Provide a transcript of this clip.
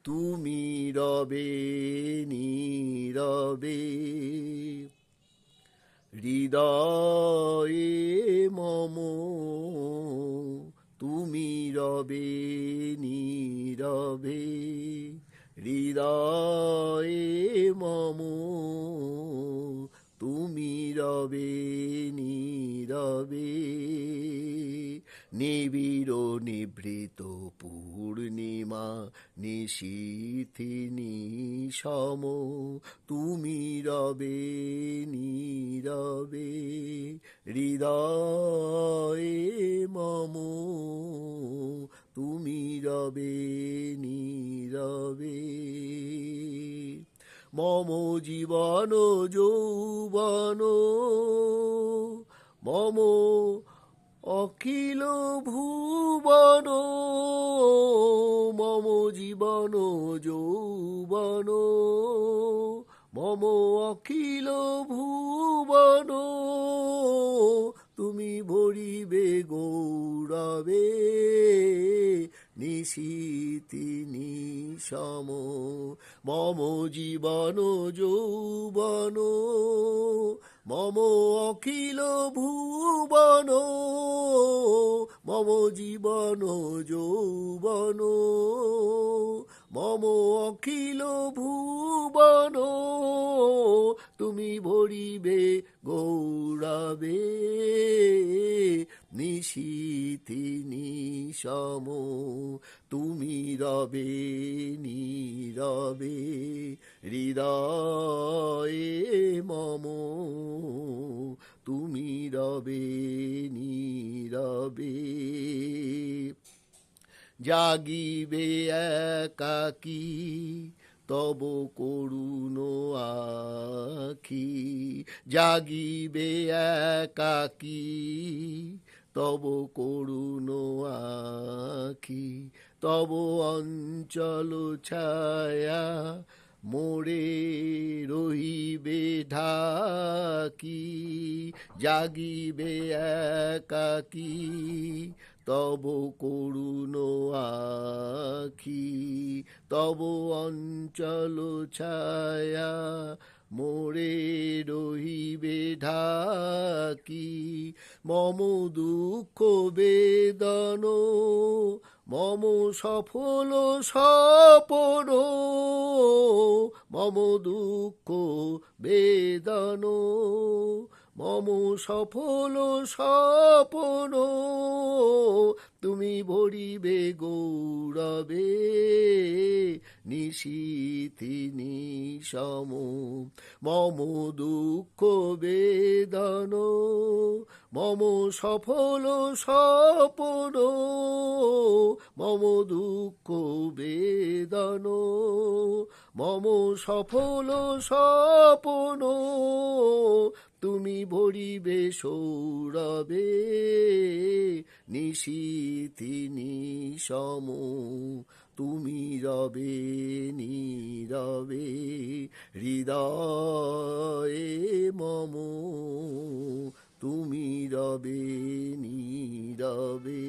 তুমি রবে নীরবে, হৃদয়ে মম তুমি রবে নীরবে, হৃদয়ে মম তুমি রবে নীরবে। নিবিড় নিভৃত পূর্ণিমা নিশীথিনী সম তুমি রবে নীরবে, হৃদয়ে মম তুমি রবে নীরবে। মম জীবন যৌবন মম অখিল ভুবন, মম জীবন যৌবন মম অখিল ভুবন তুমি ভরিবে গৌরবে, নিশীথিনী সম মম জীবন যৌবন মম অখিল ভুবন, মম জীবন যৌবন মম অখিল ভুবন তুমি ভরিবে গৌরবে, নিশীথিনী সম তুমি রবে নীরবে, হৃদয়ে মম তুমি রবে নীরবে। জাগিবে একাকী তব করুণ আখি, জাগিবে একাকী তব করুণ আখি, তব অঞ্চল ছায়া মোরে রহিবে ঢাকি, জাগিবে একাকী তব করুণ আখি, তব অঞ্চল ছায়া মোরে রহিবে ঢাকি। মম দুঃখ বেদন মম সফল স্বপন, মম দুঃখ বেদন মম সফল স্বপন তুমি ভরিবে গৌরবে, নিশীথিনী সম মম দুঃখ বেদন মম সফল স্বপন, মম দুঃখ বেদন মম সফল স্বপন তুমি ভরিবে সৌরবে, নিশীথিনী সম তুমি রবে নীরবে, হৃদয়ে মম তুমি রবে নীরবে।